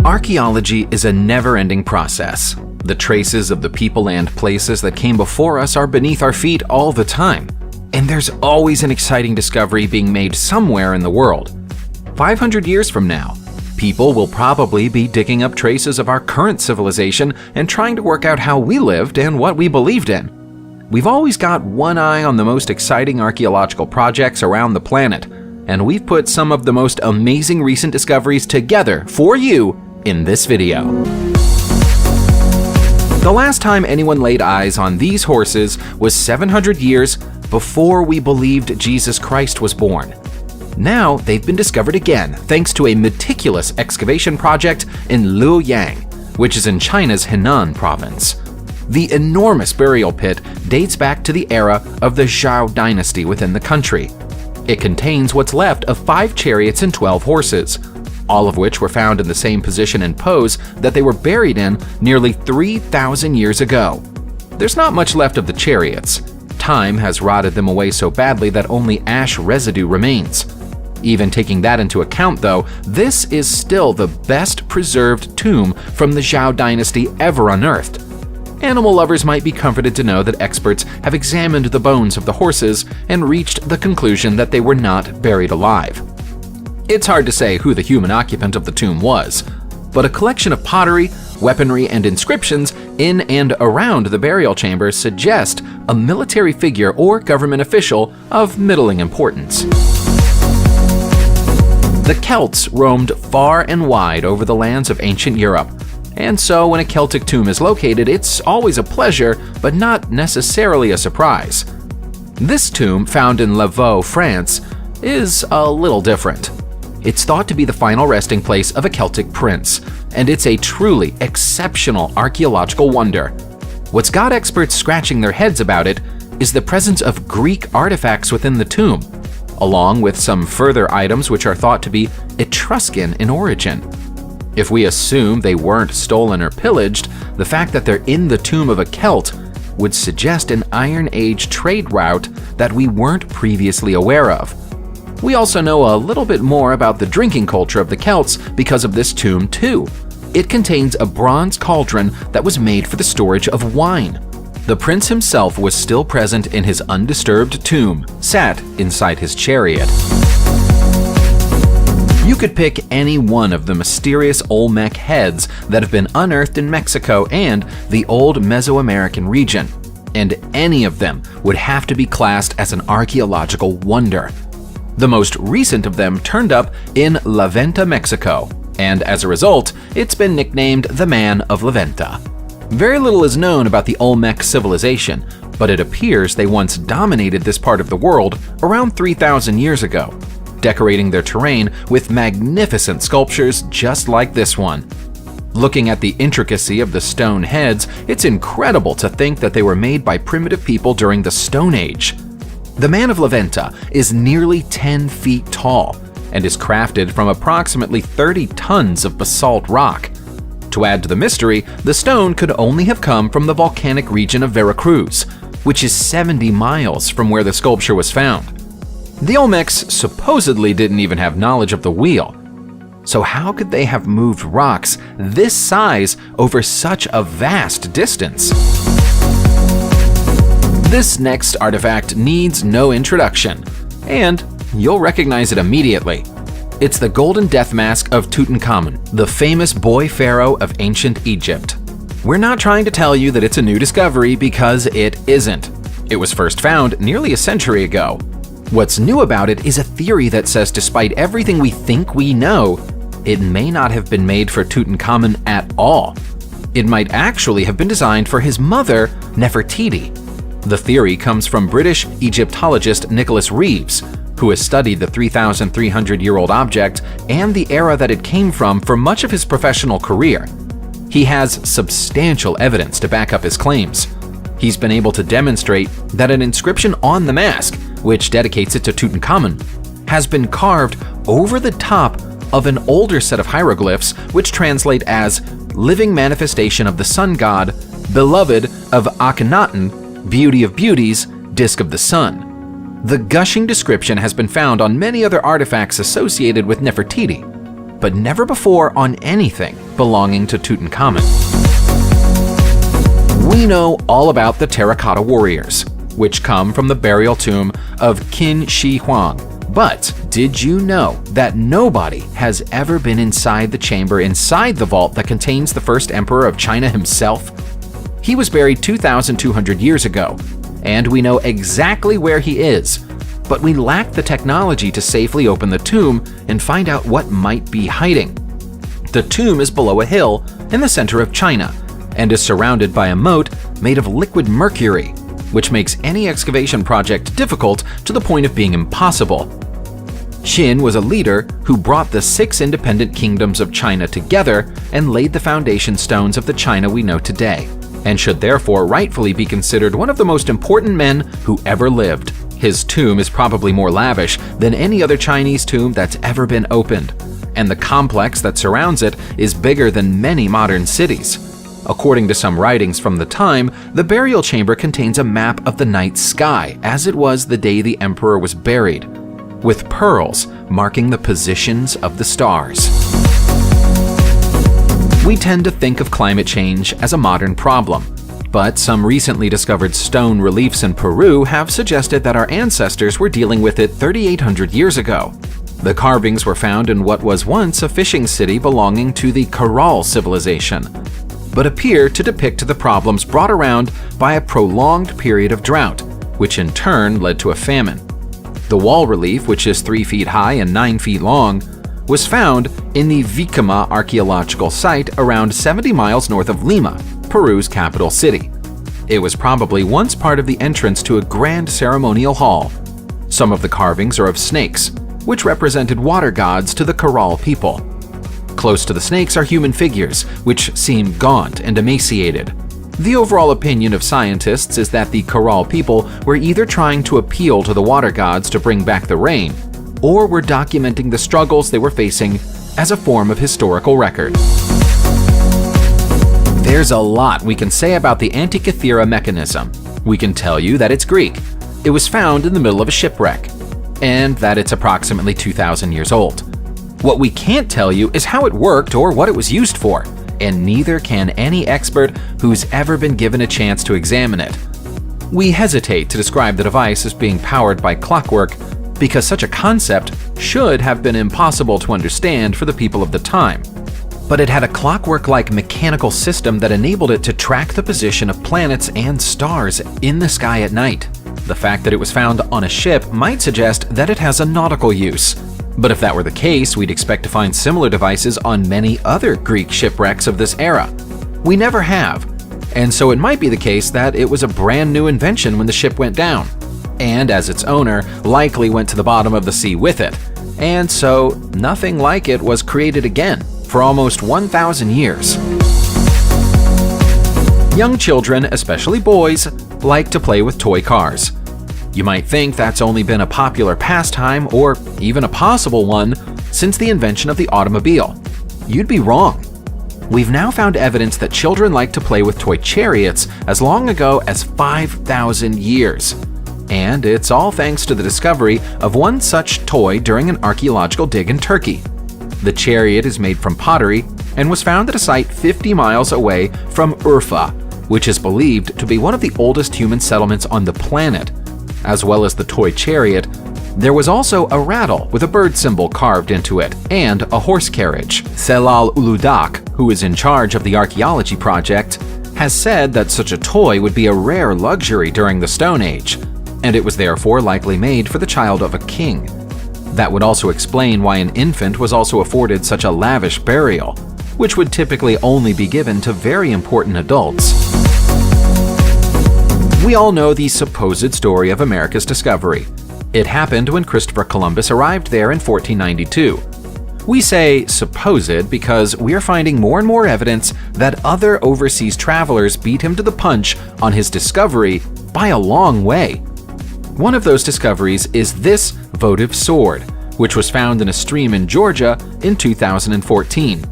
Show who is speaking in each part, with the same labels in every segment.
Speaker 1: Archaeology is a never-ending process. The traces of the people and places that came before us are beneath our feet all the time, and there's always an exciting discovery being made somewhere in the world. 500 years from now, people will probably be digging up traces of our current civilization and trying to work out how we lived and what we believed in. We've always got one eye on the most exciting archaeological projects around the planet, and we've put some of the most amazing recent discoveries together for you in this video. The last time anyone laid eyes on these horses was 700 years before we believed Jesus Christ was born. Now they've been discovered again thanks to a meticulous excavation project in Luoyang, which is in China's Henan province. The enormous burial pit dates back to the era of the Zhou dynasty within the country. It contains what's left of 5 chariots and 12 horses, all of which were found in the same position and pose that they were buried in nearly 3,000 years ago. There's not much left of the chariots. Time has rotted them away so badly that only ash residue remains. Even taking that into account though, this is still the best preserved tomb from the Zhou dynasty ever unearthed. Animal lovers might be comforted to know that experts have examined the bones of the horses and reached the conclusion that they were not buried alive. It's hard to say who the human occupant of the tomb was, but a collection of pottery, weaponry, and inscriptions in and around the burial chamber suggest a military figure or government official of middling importance. The Celts roamed far and wide over the lands of ancient Europe, and so when a Celtic tomb is located, it's always a pleasure, but not necessarily a surprise. This tomb, found in Lavaux, France, is a little different. It's thought to be the final resting place of a Celtic prince, and it's a truly exceptional archaeological wonder. What's got experts scratching their heads about it is the presence of Greek artifacts within the tomb, along with some further items which are thought to be Etruscan in origin. If we assume they weren't stolen or pillaged, the fact that they're in the tomb of a Celt would suggest an Iron Age trade route that we weren't previously aware of. We also know a little bit more about the drinking culture of the Celts because of this tomb too. It contains a bronze cauldron that was made for the storage of wine. The prince himself was still present in his undisturbed tomb, sat inside his chariot. You could pick any one of the mysterious Olmec heads that have been unearthed in Mexico and the old Mesoamerican region, and any of them would have to be classed as an archaeological wonder. The most recent of them turned up in Laventa, Mexico, and as a result, it's been nicknamed the Man of Laventa. Very little is known about the Olmec civilization, but it appears they once dominated this part of the world around 3,000 years ago, decorating their terrain with magnificent sculptures just like this one. Looking at the intricacy of the stone heads, it's incredible to think that they were made by primitive people during the Stone Age. The Man of Laventa is nearly 10 feet tall and is crafted from approximately 30 tons of basalt rock. To add to the mystery, the stone could only have come from the volcanic region of Veracruz, which is 70 miles from where the sculpture was found. The Olmecs supposedly didn't even have knowledge of the wheel. So how could they have moved rocks this size over such a vast distance? This next artifact needs no introduction, and you'll recognize it immediately. It's the golden death mask of Tutankhamun, the famous boy pharaoh of ancient Egypt. We're not trying to tell you that it's a new discovery because it isn't. It was first found nearly a century ago. What's new about it is a theory that says despite everything we think we know, it may not have been made for Tutankhamun at all. It might actually have been designed for his mother, Nefertiti. The theory comes from British Egyptologist Nicholas Reeves, who has studied the 3,300-year-old object and the era that it came from for much of his professional career. He has substantial evidence to back up his claims. He's been able to demonstrate that an inscription on the mask, which dedicates it to Tutankhamun, has been carved over the top of an older set of hieroglyphs which translate as living manifestation of the sun god, beloved of Akhenaten, beauty of beauties, disk of the sun. The gushing description has been found on many other artifacts associated with Nefertiti. but never before on anything belonging to Tutankhamun. We know all about the Terracotta Warriors, which come from the burial tomb of Qin Shi Huang. But did you know that nobody has ever been inside the chamber inside the vault that contains the first emperor of China himself? He was buried 2,200 years ago, and we know exactly where he is, but we lack the technology to safely open the tomb and find out what might be hiding. The tomb is below a hill in the center of China and is surrounded by a moat made of liquid mercury, which makes any excavation project difficult to the point of being impossible. Qin was a leader who brought the 6 independent kingdoms of China together and laid the foundation stones of the China we know today, and should therefore rightfully be considered one of the most important men who ever lived. His tomb is probably more lavish than any other Chinese tomb that's ever been opened, and the complex that surrounds it is bigger than many modern cities. According to some writings from the time, the burial chamber contains a map of the night sky as it was the day the emperor was buried, with pearls marking the positions of the stars. We tend to think of climate change as a modern problem, but some recently discovered stone reliefs in Peru have suggested that our ancestors were dealing with it 3,800 years ago. The carvings were found in what was once a fishing city belonging to the Caral civilization, but appear to depict the problems brought around by a prolonged period of drought, which in turn led to a famine. The wall relief, which is 3 feet high and 9 feet long, was found in the Vicama archaeological site around 70 miles north of Lima, Peru's capital city. It was probably once part of the entrance to a grand ceremonial hall. Some of the carvings are of snakes, which represented water gods to the Caral people. Close to the snakes are human figures, which seem gaunt and emaciated. The overall opinion of scientists is that the Caral people were either trying to appeal to the water gods to bring back the rain, or were documenting the struggles they were facing as a form of historical record. There's a lot we can say about the Antitha Mechanism. We can tell you that it's Greek, it was found in the middle of a shipwreck, and that it's approximately 2,000 years old. What we can't tell you is how it worked or what it was used for, and neither can any expert who's ever been given a chance to examine it. We hesitate to describe the device as being powered by clockwork because such a concept should have been impossible to understand for the people of the time. But it had a clockwork-like mechanical system that enabled it to track the position of planets and stars in the sky at night. The fact that it was found on a ship might suggest that it has a nautical use. But if that were the case, we'd expect to find similar devices on many other Greek shipwrecks of this era. We never have, and so it might be the case that it was a brand new invention when the ship went down, and as its owner likely went to the bottom of the sea with it, and so nothing like it was created again for almost 1,000 years. Young children, especially boys, like to play with toy cars. You might think that's only been a popular pastime, or even a possible one, since the invention of the automobile. You'd be wrong. We've now found evidence that children like to play with toy chariots as long ago as 5,000 years. And it's all thanks to the discovery of one such toy during an archaeological dig in Turkey. The chariot is made from pottery and was found at a site 50 miles away from Urfa, which is believed to be one of the oldest human settlements on the planet. As well as the toy chariot, there was also a rattle with a bird symbol carved into it, and a horse carriage. Celal Uludak, who is in charge of the Archaeology project, has said that such a toy would be a rare luxury during the Stone Age, and it was therefore likely made for the child of a king. That would also explain why an infant was also afforded such a lavish burial, which would typically only be given to very important adults. We all know the supposed story of America's discovery. It happened when Christopher Columbus arrived there in 1492. We say supposed because we're finding more and more evidence that other overseas travelers beat him to the punch on his discovery by a long way. One of those discoveries is this Votive Sword, which was found in a stream in Georgia in 2014.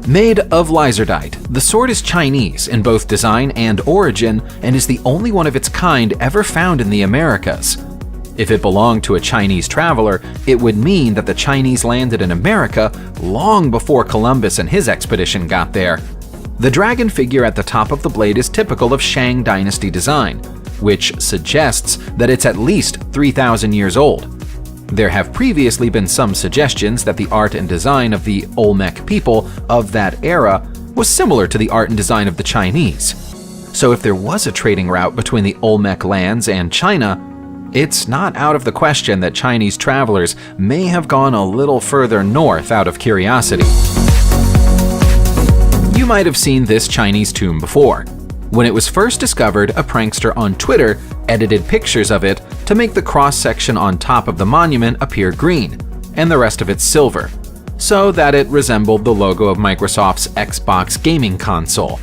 Speaker 1: Made of lizardite, the sword is Chinese in both design and origin and is the only one of its kind ever found in the Americas. If it belonged to a Chinese traveler, it would mean that the Chinese landed in America long before Columbus and his expedition got there. The dragon figure at the top of the blade is typical of Shang Dynasty design, which suggests that it's at least 3,000 years old. There have previously been some suggestions that the art and design of the Olmec people of that era was similar to the art and design of the Chinese. So if there was a trading route between the Olmec lands and China, it's not out of the question that Chinese travelers may have gone a little further north out of curiosity. You might have seen this Chinese tomb before. When it was first discovered, a prankster on Twitter edited pictures of it to make the cross-section on top of the monument appear green, and the rest of it silver, so that it resembled the logo of Microsoft's Xbox gaming console.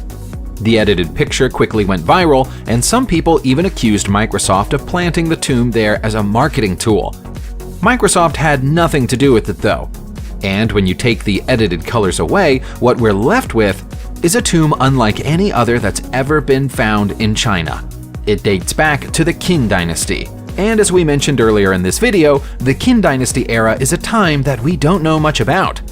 Speaker 1: The edited picture quickly went viral, and some people even accused Microsoft of planting the tomb there as a marketing tool. Microsoft had nothing to do with it though, and when you take the edited colors away, what we're left with is a tomb unlike any other that's ever been found in China. It dates back to the Qin Dynasty, and as we mentioned earlier in this video, the Qin Dynasty era is a time that we don't know much about.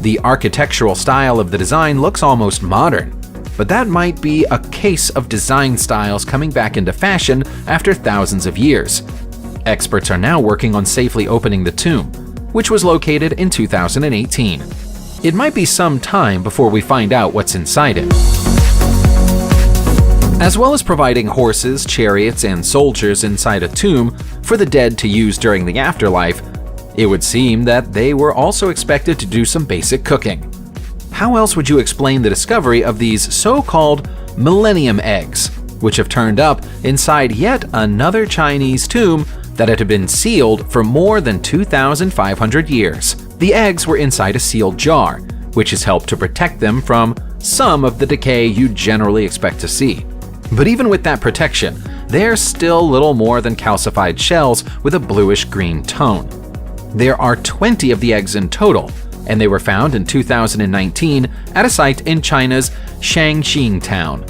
Speaker 1: The architectural style of the design looks almost modern, but that might be a case of design styles coming back into fashion after thousands of years. Experts are now working on safely opening the tomb, which was located in 2018. It might be some time before we find out what's inside it. As well as providing horses, chariots, and soldiers inside a tomb for the dead to use during the afterlife, it would seem that they were also expected to do some basic cooking. How else would you explain the discovery of these so-called Millennium Eggs, which have turned up inside yet another Chinese tomb that had been sealed for more than 2,500 years? The eggs were inside a sealed jar, which has helped to protect them from some of the decay you generally expect to see. But even with that protection, they're still little more than calcified shells with a bluish-green tone. There are 20 of the eggs in total, and they were found in 2019 at a site in China's Shangxing town.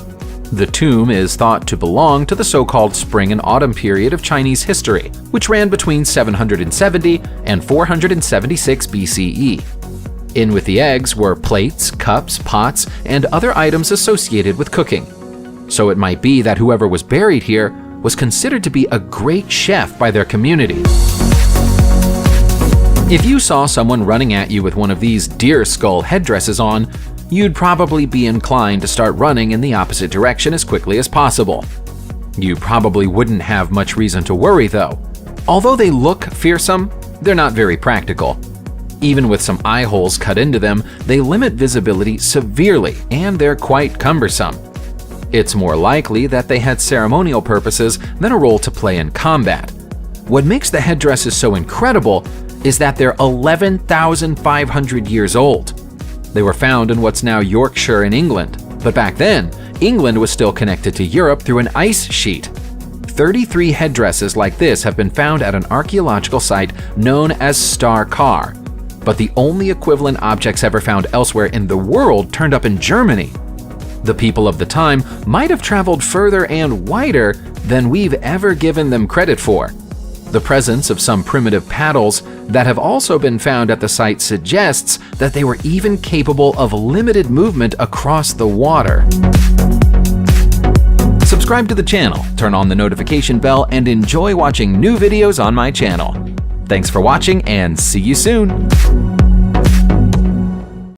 Speaker 1: The tomb is thought to belong to the so-called Spring and Autumn period of Chinese history, which ran between 770 and 476 BCE. In with the eggs were plates, cups, pots, and other items associated with cooking. So it might be that whoever was buried here was considered to be a great chef by their community. If you saw someone running at you with one of these deer skull headdresses on, you'd probably be inclined to start running in the opposite direction as quickly as possible. You probably wouldn't have much reason to worry though. Although they look fearsome, they're not very practical. Even with some eye holes cut into them, they limit visibility severely and they're quite cumbersome. It's more likely that they had ceremonial purposes than a role to play in combat. What makes the headdresses so incredible is that they're 11,500 years old. They were found in what's now Yorkshire in England, but back then, England was still connected to Europe through an ice sheet. 33 headdresses like this have been found at an archaeological site known as Star Kar, but the only equivalent objects ever found elsewhere in the world turned up in Germany. The people of the time might have traveled further and wider than we've ever given them credit for. The presence of some primitive paddles that have also been found at the site suggests that they were even capable of limited movement across the water. Subscribe to the channel, turn on the notification bell, and enjoy watching new videos on my channel. Thanks for watching and see you soon!